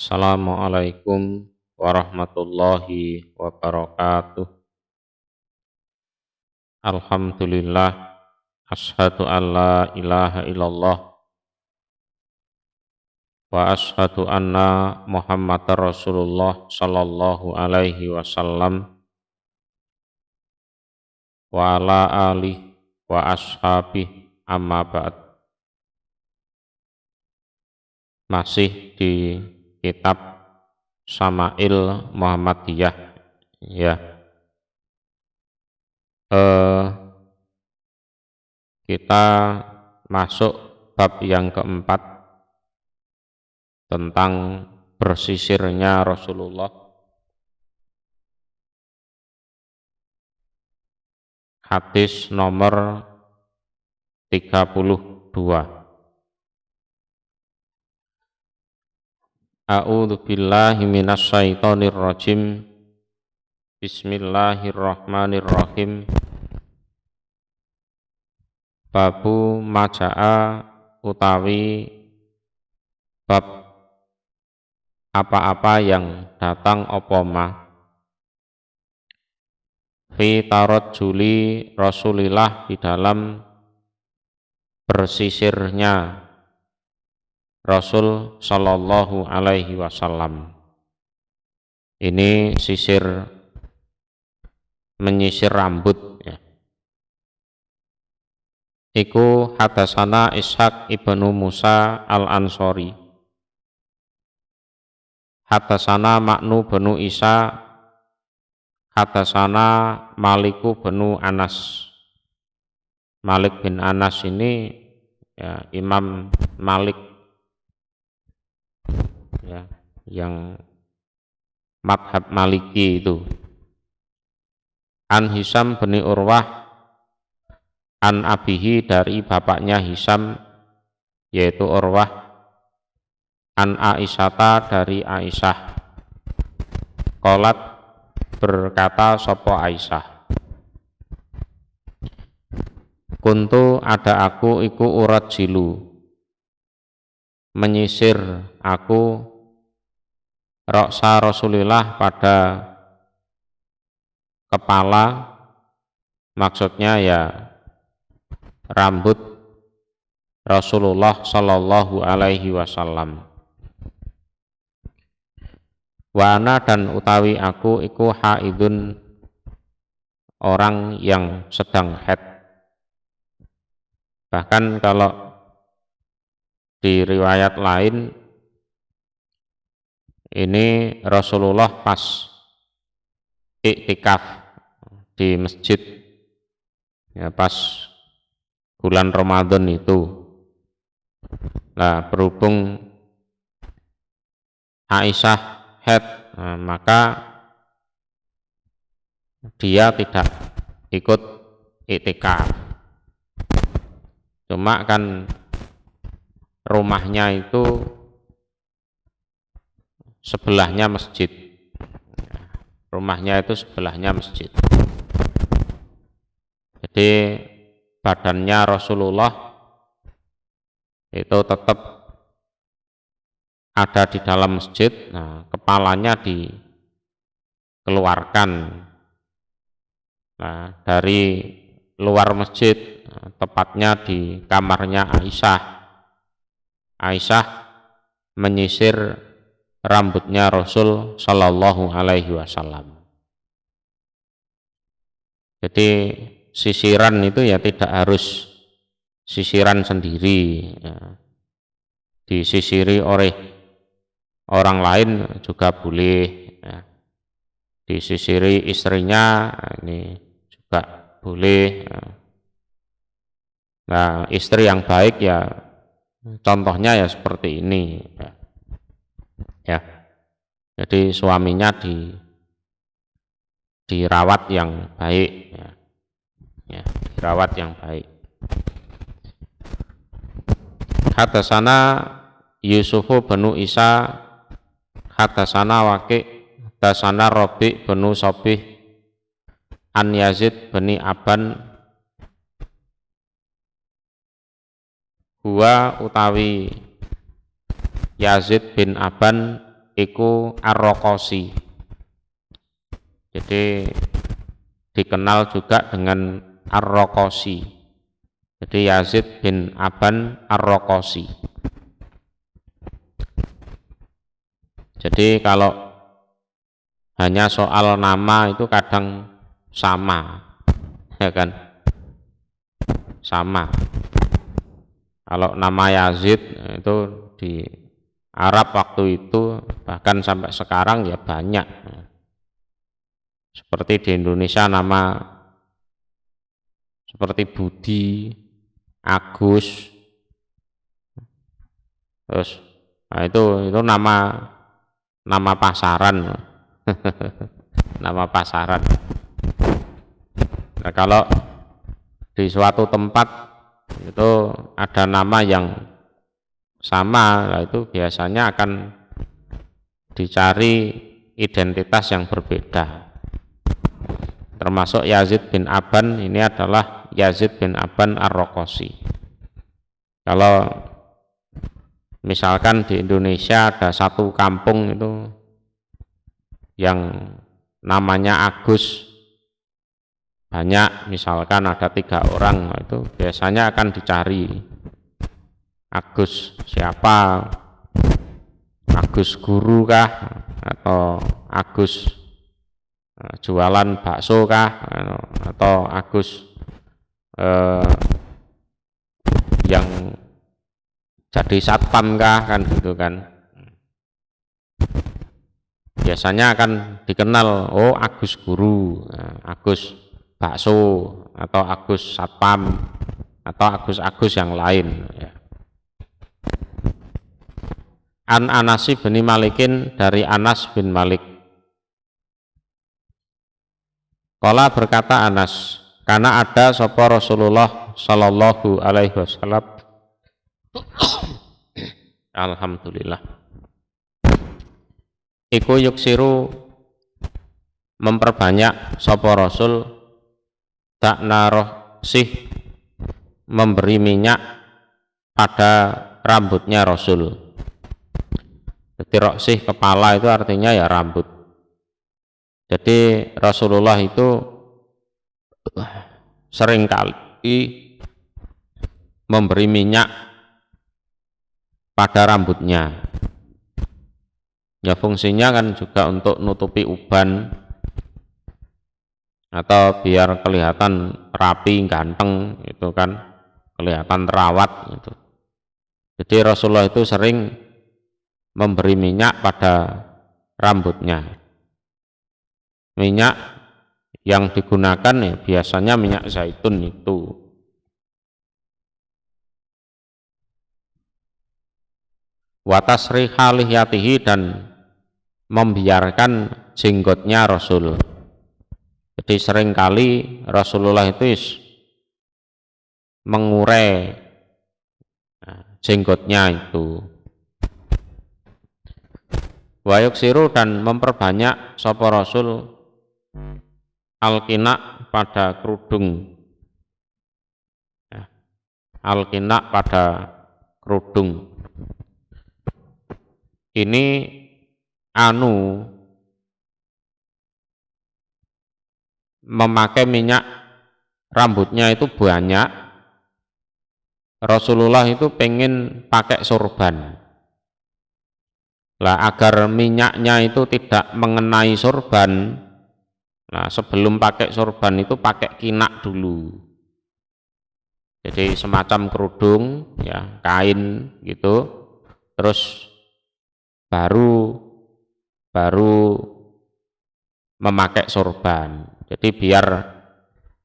Assalamualaikum warahmatullahi wabarakatuh. Alhamdulillah, asyhadu an la ilaha illallah wa asyhadu anna Muhammadar Rasulullah sallallahu alaihi wasallam wa ala alihi wa ashabihi amma ba'd. Masih di kitab Syama'il Muhammadiyah ya. Kita masuk bab yang keempat tentang bersisirnya Rasulullah. Hadis nomor 32. A'udzu billahi minasy syaithanir rajim. Bismillahirrahmanirrahim. Babu maja'a utawi bab apa-apa yang datang apa ma fi tarajjuli Rasulillah, di dalam bersisirnya Rasul sallallahu alaihi wasallam. Ini sisir menyisir rambut ya. Iku hadasana Ishaq ibnu Musa al-Ansori, hadasana Maknu benu Isa, hadasana Maliku benu Anas. Malik bin Anas ini ya, Imam Malik ya, yang madhab Maliki itu. An Hisam bin Urwah, an abihi, dari bapaknya Hisam yaitu Urwah, an Aisyata, dari Aisyah. Qalat, berkata sopo Aisyah, kuntu, ada aku iku urat jilu, menyisir aku roksa Rasulillah, pada kepala, maksudnya ya rambut Rasulullah sallallahu alaihi wasallam. Wa ana, dan utawi aku iku haidun, orang yang sedang haid. Bahkan kalau di riwayat lain ini Rasulullah pas iktikaf di masjid ya, pas bulan Ramadan itu. Nah, berhubung Aisyah haid, maka dia tidak ikut iktikaf. Cuma kan rumahnya itu sebelahnya masjid. Rumahnya itu sebelahnya masjid. Jadi badannya Rasulullah itu tetap ada di dalam masjid. Nah, kepalanya dikeluarkan dari luar masjid, tepatnya di kamarnya Aisyah. Aisyah menyisir rambutnya Rasul sallallahu alaihi wasallam. Jadi sisiran itu ya tidak harus sisiran sendiri ya. Disisiri oleh orang lain juga boleh ya. Disisiri istrinya ini juga boleh ya. Nah, istri yang baik ya contohnya ya seperti ini ya. Jadi suaminya dirawat yang baik ya. Ya, dirawat yang baik. Hadasana Yusufu benu Isa, hadasana Waqi', hadasana Rabi' benu Sobih, an Yazid beni Aban, huwa utawi Yazid bin Aban iku Ar-Raqasi. Jadi dikenal juga dengan Ar-Raqasi. Jadi Yazid bin Aban Ar-Raqasi. Jadi kalau hanya soal nama itu kadang sama, ya kan? Sama. Kalau nama Yazid itu di Arab waktu itu bahkan sampai sekarang ya banyak. Seperti di Indonesia nama seperti Budi, Agus, terus nah itu nama pasaran. Nama pasaran. Nah, kalau di suatu tempat itu ada nama yang sama, nah itu biasanya akan dicari identitas yang berbeda. Termasuk Yazid bin Aban ini adalah Yazid bin Aban Ar-Raqasi. Kalau misalkan di Indonesia ada satu kampung itu yang namanya Agus, banyak, misalkan ada 3 orang, itu biasanya akan dicari Agus siapa, Agus guru kah, atau Agus jualan bakso kah, atau Agus yang jadi satpam kah, kan gitu kan. Biasanya akan dikenal, oh Agus guru, Agus bakso, atau Agus satpam, atau Agus-Agus yang lain. An Anas bin Malikin, dari Anas bin Malik. Qala berkata Anas, karena ada sapa Rasulullah sallallahu alaihi wasallam. Alhamdulillah. Iku yuksiru memperbanyak sapa Rasul tak naroh sih memberi minyak pada rambutnya Rasul. Jadi roksih kepala itu artinya ya rambut. Jadi Rasulullah itu seringkali memberi minyak pada rambutnya. Ya fungsinya kan juga untuk nutupi uban atau biar kelihatan rapi, ganteng, itu kan kelihatan terawat gitu. Jadi Rasulullah itu sering memberi minyak pada rambutnya. Minyak yang digunakan ya biasanya minyak zaitun itu. Wa tasriha lihyatihi, dan membiarkan jenggotnya Rasul. Jadi seringkali Rasulullah itu mengurai jenggotnya itu. Wa yuksiru, dan memperbanyak sapa Rasul al-qina pada kerudung. Al-qina pada kerudung. Ini memakai minyak rambutnya itu banyak. Rasulullah itu pengen pakai sorban. Lah agar minyaknya itu tidak mengenai sorban, nah sebelum pakai sorban itu pakai kinak dulu. Jadi semacam kerudung ya, kain gitu, terus baru memakai sorban. Jadi biar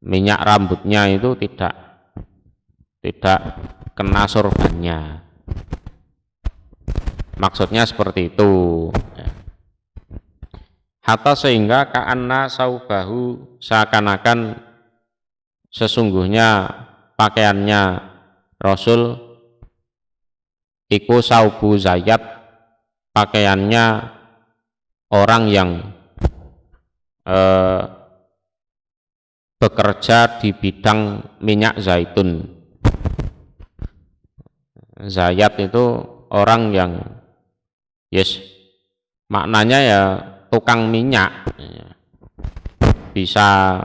minyak rambutnya itu tidak kena sorbannya. Maksudnya seperti itu. Hatta sehingga ka'anna saubahu, seakan-akan sesungguhnya pakaiannya Rasul iku saubu zayat, pakaiannya orang yang bekerja di bidang minyak zaitun. Zayat itu orang yang maknanya ya tukang minyak, bisa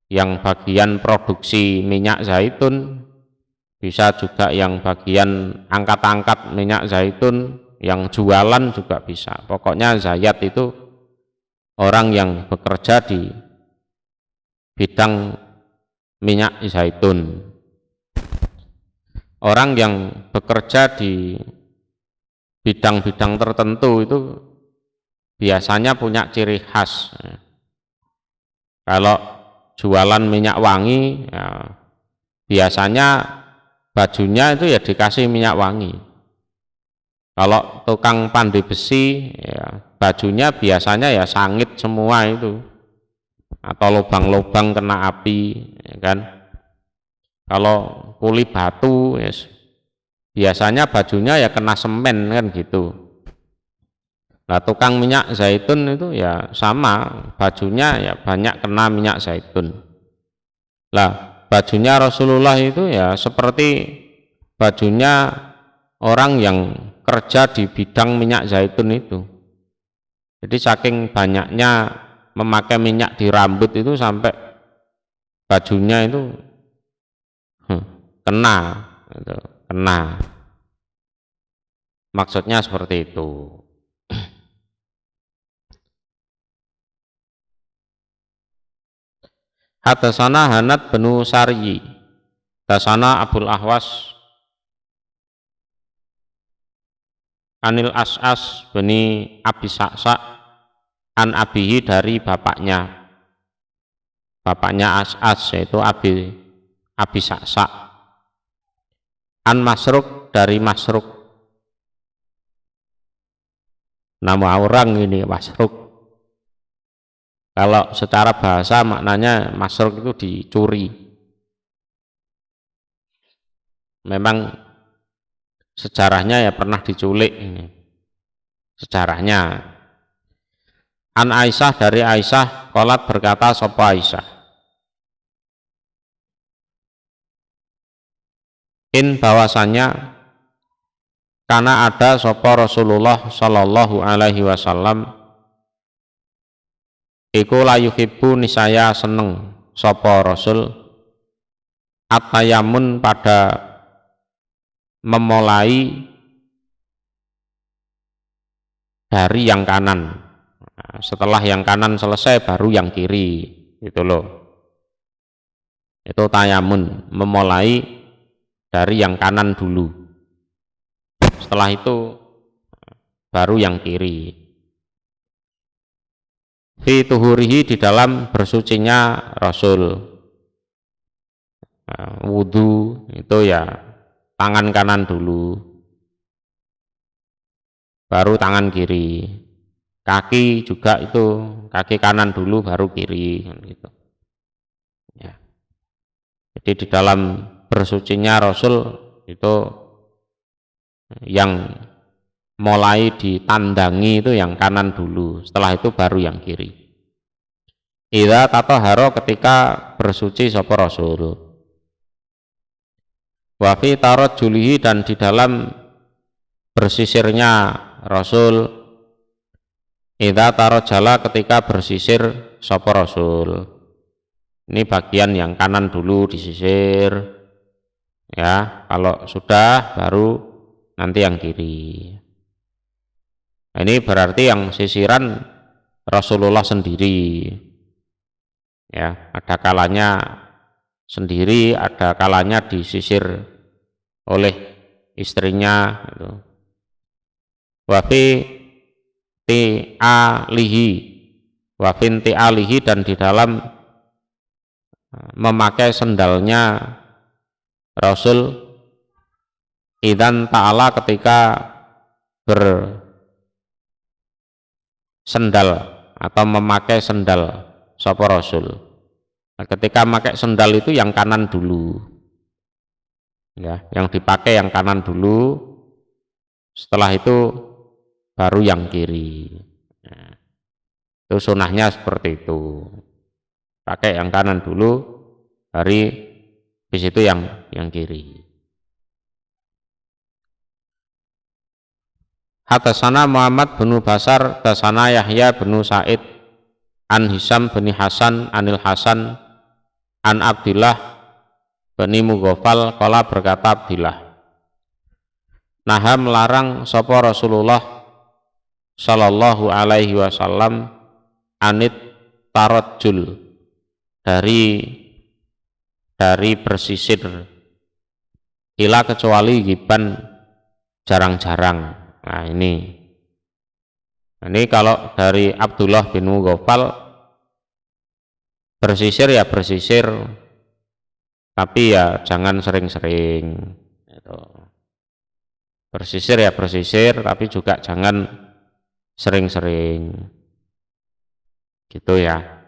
yang bagian produksi minyak zaitun, bisa juga yang bagian angkat-angkat minyak zaitun, yang jualan juga bisa. Pokoknya zayat itu orang yang bekerja di bidang minyak zaitun. Orang yang bekerja di bidang-bidang tertentu itu biasanya punya ciri khas. Kalau jualan minyak wangi, ya, biasanya bajunya itu ya dikasih minyak wangi. Kalau tukang pandai besi, ya, bajunya biasanya ya sangit semua itu, atau lubang-lubang kena api, ya kan. Kalau kuli batu, yes, biasanya bajunya ya kena semen kan gitu. Nah, tukang minyak zaitun itu ya sama, bajunya ya banyak kena minyak zaitun. Lah, bajunya Rasulullah itu ya seperti bajunya orang yang kerja di bidang minyak zaitun itu. Jadi saking banyaknya memakai minyak di rambut itu sampai bajunya itu kena, gitu, kena. Maksudnya seperti itu. Hadasana Hanad bin Saryi, hadasana Abul Ahwas Anil As'as bani Abi Sa'sa an abihi dari bapaknya As'as yaitu Abi Sa'sa, an Masruk dari Masruk, nama orang ini Masruk. Kalau secara bahasa maknanya Masruk itu dicuri. Memang sejarahnya ya pernah diculik ini. Sejarahnya. An Aisyah dari Aisyah, qalat berkata sapa Aisyah. In bahwasanya karena ada sapa Rasulullah sallallahu alaihi wasallam iku layuhibbu nisaya seneng sapa Rasul atayamun pada memulai dari yang kanan. Nah, setelah yang kanan selesai baru yang kiri, gitu loh. Itu tayamun, memulai dari yang kanan dulu. Setelah itu baru yang kiri. Fi tuhurihi di dalam bersucinya Rasul. Wudu itu ya tangan kanan dulu, baru tangan kiri. Kaki juga itu kaki kanan dulu baru kiri, gitu. Ya. Jadi di dalam bersucinya Rasul itu yang mulai ditandangi itu yang kanan dulu, setelah itu baru yang kiri. Idza tatahhara ketika bersuci sapa Rasul. Wa fi tarajjulihi dan di dalam bersisirnya Rasul. Idza tarajjala ketika bersisir sapa Rasul. Ini bagian yang kanan dulu disisir. Ya, kalau sudah baru nanti yang kiri. Nah, ini berarti yang sisiran Rasulullah sendiri. Ya, ada kalanya sendiri, ada kalanya disisir oleh istrinya. Gitu. Wafi ti'alihi, wafin ti'alihi dan di dalam memakai sendalnya Rasul idzan ta'ala ketika bersendal atau memakai sendal sapa Rasul. Nah, ketika memakai sendal itu yang kanan dulu, ya, yang dipakai yang kanan dulu, setelah itu baru yang kiri. Nah, itu sunahnya seperti itu, pakai yang kanan dulu, habis itu yang kiri. Hadatsana Muhammad bin Basar, hadatsana Yahya bin Sa'id, an Hisam bin Hasan, anil Hasan, an Abdillah bin Mughafal, qala berkata Abdillah, naha melarang sapa Rasulullah sallallahu alaihi wasallam anit tarajjul, dari bersisir, ila kecuali giban jarang-jarang. Nah ini kalau dari Abdullah bin Mughafal, bersisir ya bersisir, tapi ya jangan sering-sering. Bersisir ya bersisir, tapi juga jangan sering-sering. Gitu ya.